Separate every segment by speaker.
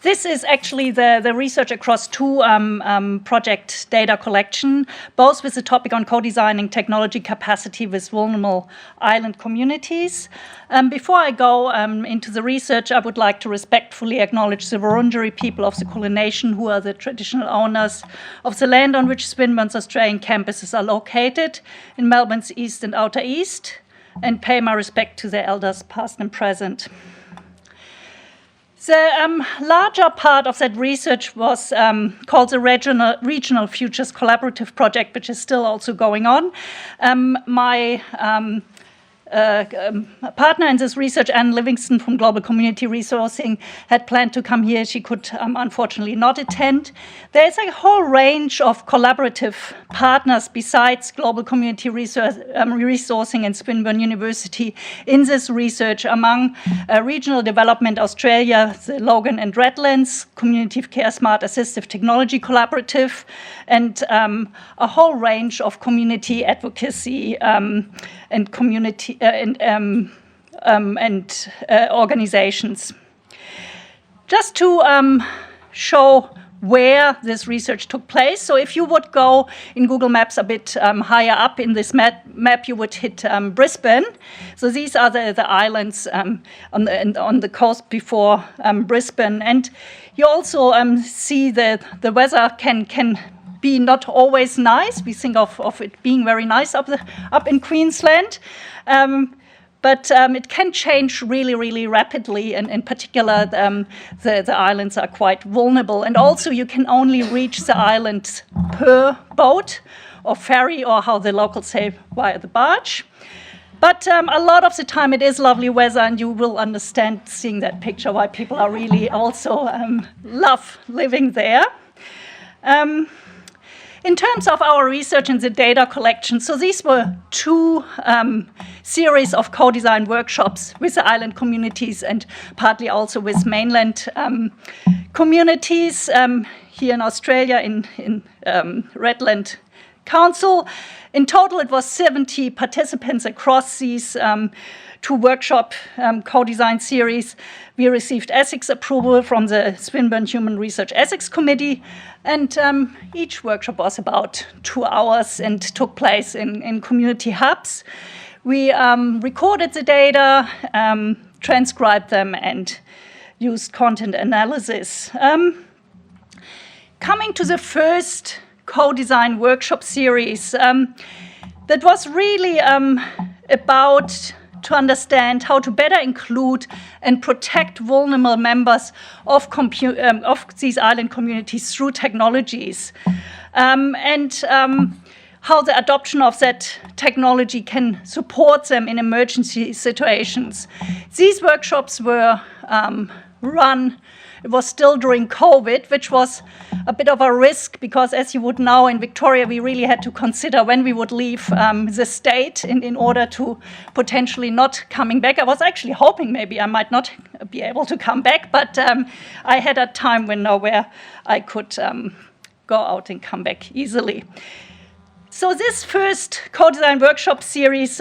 Speaker 1: This is actually the research across two project data collection, both with the topic on co-designing technology capacity with vulnerable island communities. Before I go into the research, I would like to respectfully acknowledge the Wurundjeri people of the Kulin Nation, who are the traditional owners of the land on which Swinburne's Australian campuses are located in Melbourne's east and outer east, and pay my respect to their elders past and present. The larger part of that research was called the Regional Futures Collaborative Project, which is still also going on. My partner in this research, Anne Livingstone from Global Community Resourcing, had planned to come here. She could unfortunately not attend. There's a whole range of collaborative partners besides Global Community Resourcing and Swinburne University in this research, among Regional Development Australia, the Logan and Redlands Community Care Smart Assistive Technology Collaborative, and a whole range of community advocacy and community organizations. Just to show where this research took place. So if you would go in Google Maps a bit higher up in this map, you would hit Brisbane. So these are the islands on the coast before Brisbane. And you also see that the weather can be not always nice. We think of it being very nice up in Queensland. But it can change really, really rapidly, and in particular, the islands are quite vulnerable. And also, you can only reach the islands per boat or ferry, or how the locals say, via the barge. But a lot of the time, it is lovely weather, and you will understand, seeing that picture, why people are really also love living there. In terms of our research and the data collection, so these were two series of co-design workshops with the island communities and partly also with mainland communities here in Australia in Redland Council. In total, it was 70 participants across these two workshop co-design series. We received ethics approval from the Swinburne Human Research Ethics Committee, and each workshop was about 2 hours and took place in community hubs. We recorded the data, transcribed them, and used content analysis. Coming to the first co-design workshop series, that was really about to understand how to better include and protect vulnerable members of these island communities through technologies, and how the adoption of that technology can support them in emergency situations. These workshops were run. It was still during COVID, which was a bit of a risk because, as you would know, in Victoria, we really had to consider when we would leave the state in order to potentially not coming back. I was actually hoping maybe I might not be able to come back, but I had a time window where I could go out and come back easily. So this first co-design workshop series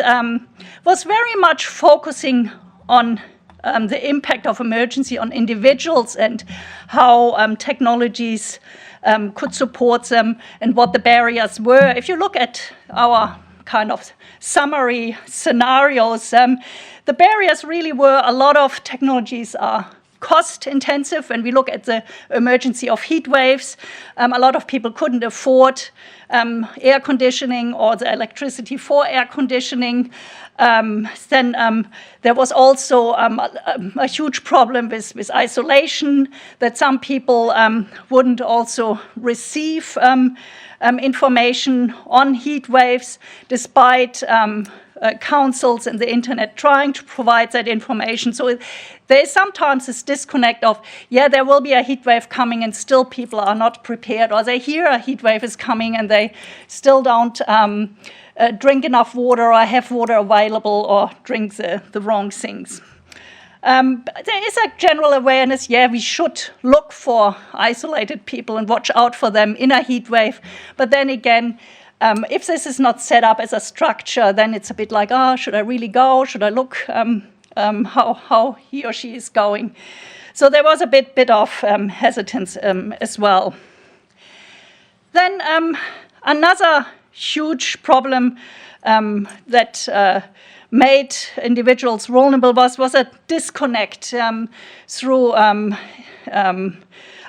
Speaker 1: was very much focusing on the impact of emergency on individuals and how technologies could support them and what the barriers were. If you look at our kind of summary scenarios, the barriers really were a lot of technologies are cost intensive. When we look at the emergency of heat waves, a lot of people couldn't afford air conditioning or the electricity for air conditioning. Then there was also a huge problem with isolation, that some people wouldn't also receive information on heat waves, despite councils and the internet trying to provide that information. So there is sometimes this disconnect of, yeah, there will be a heat wave coming and still people are not prepared, or they hear a heat wave is coming and they still don't drink enough water or have water available or drink the wrong things. There is a general awareness, yeah, we should look for isolated people and watch out for them in a heat wave. But then again, if this is not set up as a structure, then it's a bit like, should I really go? Should I look how he or she is going? So there was a bit of hesitance as well. Then another huge problem that made individuals vulnerable was a disconnect through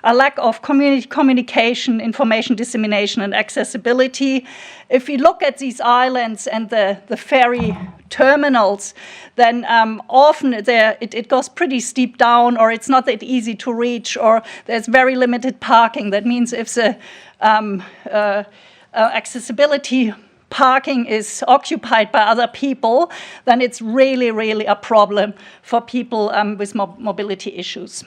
Speaker 1: a lack of communication, information dissemination, and accessibility. If we look at these islands and the ferry terminals, then often it goes pretty steep down, or it's not that easy to reach, or there's very limited parking. That means if the accessibility parking is occupied by other people, then it's really, really a problem for people with mobility issues.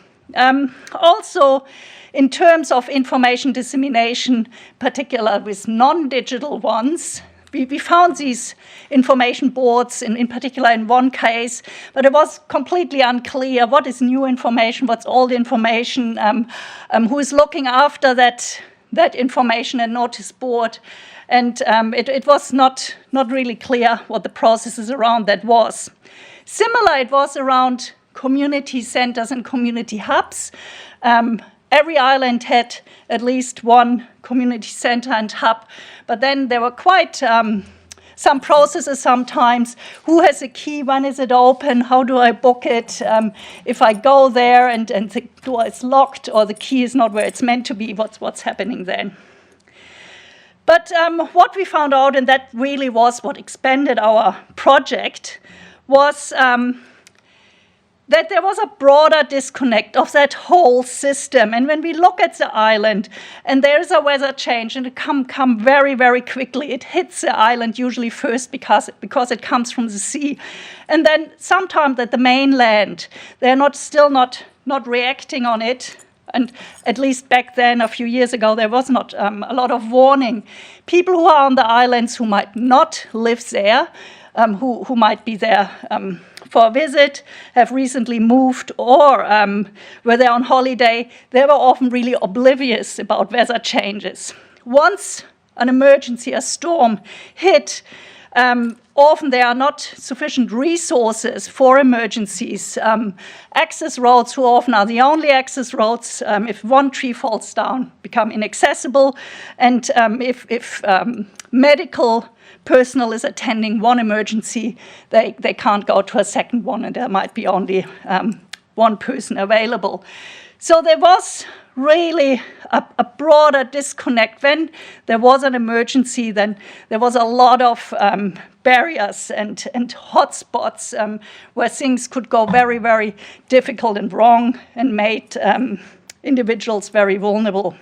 Speaker 1: Also, in terms of information dissemination, particularly with non-digital ones, we found these information boards, in particular in one case, but it was completely unclear what is new information, what's old information, who is looking after that information and notice board. And it was not really clear what the processes around that was. Similar, it was around community centers and community hubs. Every island had at least one community center and hub, but then there were quite some processes sometimes. Who has a key? When is it open? How do I book it? If I go there and the door is locked or the key is not where it's meant to be, what's happening then? But what we found out, and that really was what expanded our project, was that there was a broader disconnect of that whole system. And when we look at the island, and there is a weather change, and it come very, very quickly, it hits the island usually first because it comes from the sea. And then sometimes at the mainland, they're still not reacting on it. And at least back then, a few years ago, there was not a lot of warning. People who are on the islands who might not live there, who might be there for a visit, have recently moved, or were there on holiday, they were often really oblivious about weather changes. Once an emergency, a storm hit, often there are not sufficient resources for emergencies. Access roads, who often are the only access roads, if one tree falls down, become inaccessible. And if medical personnel is attending one emergency, they can't go to a second one, and there might be only one person available. So there was really a broader disconnect. When there was an emergency, then there was a lot of barriers and hotspots where things could go very, very difficult and wrong, and made individuals very vulnerable.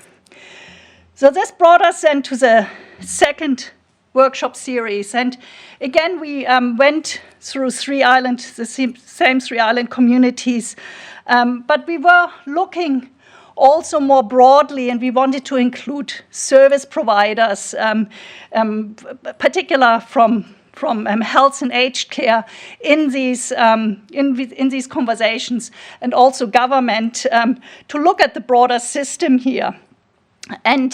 Speaker 1: So this brought us then to the second workshop series. And again, we went through the same 3 island communities, but we were looking also more broadly, and we wanted to include service providers, particular from health and aged care in these conversations, and also government, to look at the broader system here. And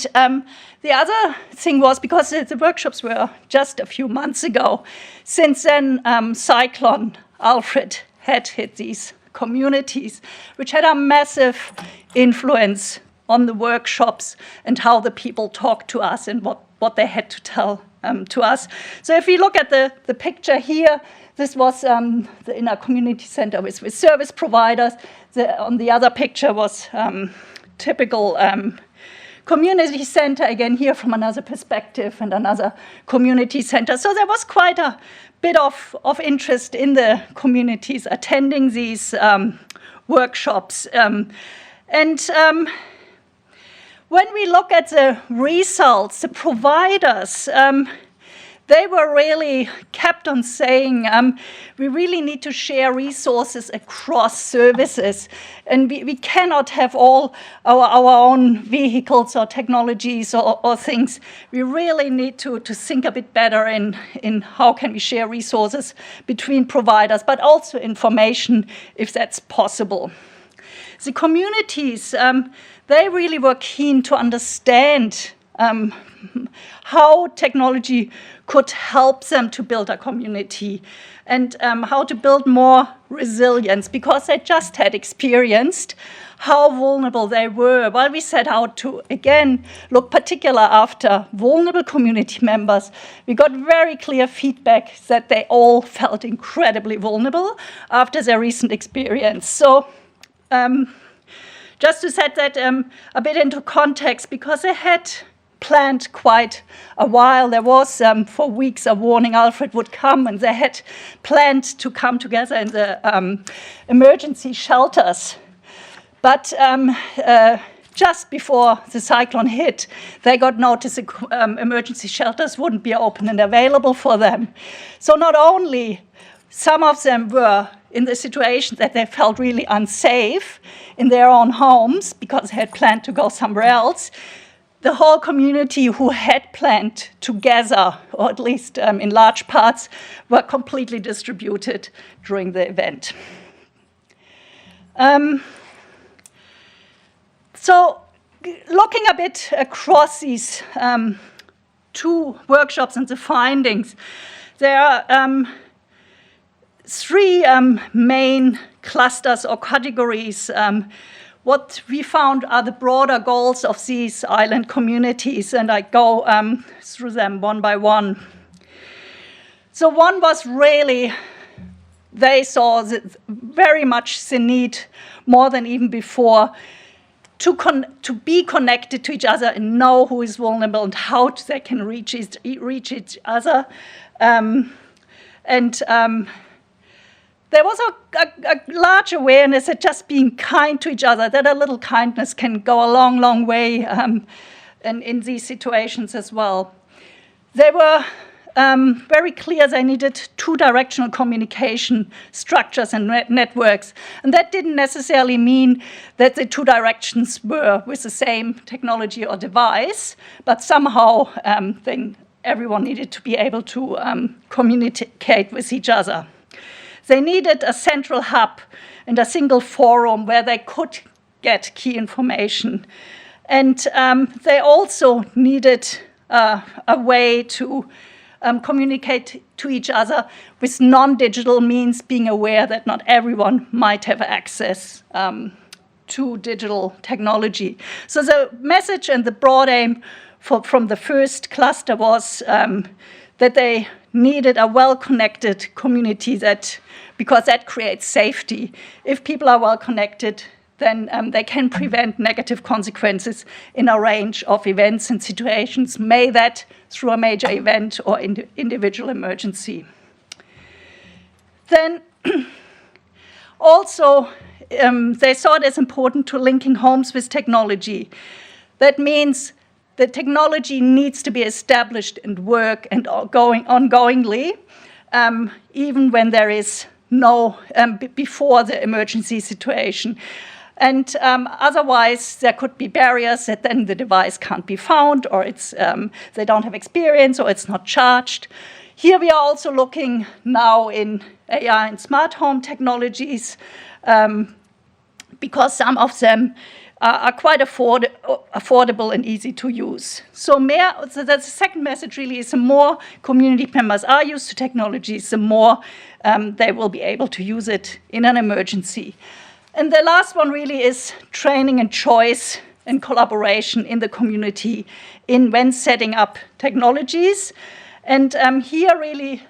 Speaker 1: the other thing was, because the workshops were just a few months ago, since then Cyclone Alfred had hit these communities, which had a massive influence on the workshops and how the people talked to us and what they had to tell to us. So if you look at the picture here, this was in a community center with service providers. On the other picture was typical community center, again here from another perspective, and another community center. So there was quite a bit of interest in the communities attending these workshops. When we look at the results, the providers, they were really kept on saying, we really need to share resources across services. And we cannot have all our own vehicles or technologies or things. We really need to think a bit better in how can we share resources between providers, but also information if that's possible. The communities, they really were keen to understand how technology could help them to build a community and how to build more resilience, because they just had experienced how vulnerable they were. While we set out to, again, look particular after vulnerable community members, we got very clear feedback that they all felt incredibly vulnerable after their recent experience. So just to set that a bit into context, because they had planned quite a while. There was for weeks a warning Alfred would come, and they had planned to come together in the emergency shelters. But just before the cyclone hit, they got notice that emergency shelters wouldn't be open and available for them. So not only some of them were in the situation that they felt really unsafe in their own homes because they had planned to go somewhere else, the whole community who had planned to gather, or at least in large parts, were completely distributed during the event. So looking a bit across these two workshops and the findings, there are three main clusters or categories. What we found are the broader goals of these island communities, and I go through them one by one. So one was really, they saw very much the need, more than even before, to be connected to each other and know who is vulnerable and how they can reach each other. There was a large awareness that just being kind to each other, that a little kindness can go a long, long way in these situations as well. They were very clear they needed two-directional communication structures and networks. And that didn't necessarily mean that the two directions were with the same technology or device, but somehow everyone needed to be able to communicate with each other. They needed a central hub and a single forum where they could get key information. And they also needed a way to communicate to each other with non-digital means, being aware that not everyone might have access to digital technology. So the message and the broad aim from the first cluster was that they needed a well-connected community, because that creates safety. If people are well-connected, then they can prevent negative consequences in a range of events and situations, may that through a major event or individual emergency. Then also, they saw it as important to linking homes with technology. That means the technology needs to be established and work and ongoingly, even when there is no, before the emergency situation. And otherwise, there could be barriers that then the device can't be found, or they don't have experience, or it's not charged. Here we are also looking now in AI and smart home technologies, because some of them are quite affordable and easy to use. So the second message really is the more community members are used to technologies, the more they will be able to use it in an emergency. And the last one really is training and choice and collaboration in the community when setting up technologies. And here really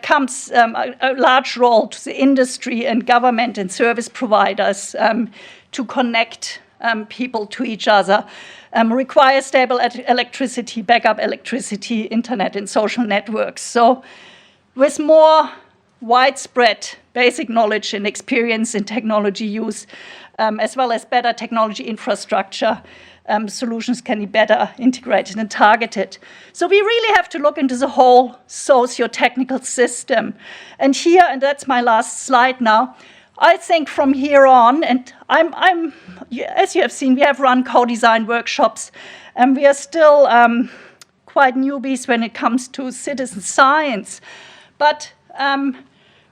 Speaker 1: comes a large role to the industry and government and service providers to connect people to each other, require stable electricity, backup electricity, internet, and social networks. So with more widespread basic knowledge and experience in technology use, as well as better technology infrastructure, solutions can be better integrated and targeted. So we really have to look into the whole socio-technical system. And here, and that's my last slide now, I think from here on, and as you have seen, we have run co-design workshops, and we are still quite newbies when it comes to citizen science. But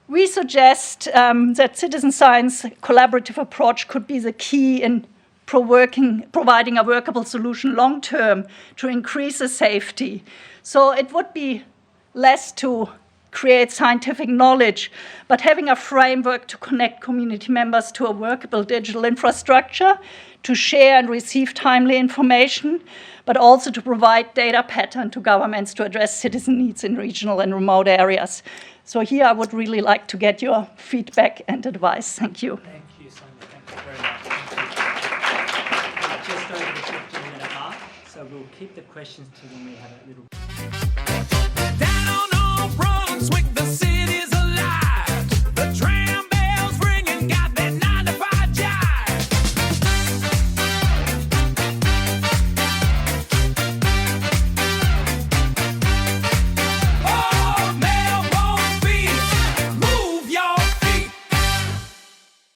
Speaker 1: we suggest that citizen science collaborative approach could be the key in providing a workable solution long term to increase the safety. So it would be less to create scientific knowledge, but having a framework to connect community members to a workable digital infrastructure, to share and receive timely information, but also to provide data pattern to governments to address citizen needs in regional and remote areas. So here I would really like to get your feedback and advice. Thank you.
Speaker 2: Thank you, Sonja. Thank you very much. Thank you. Just over the 15-minute mark, so we'll keep the questions to when we have a little...
Speaker 3: Down on all fronts with the city.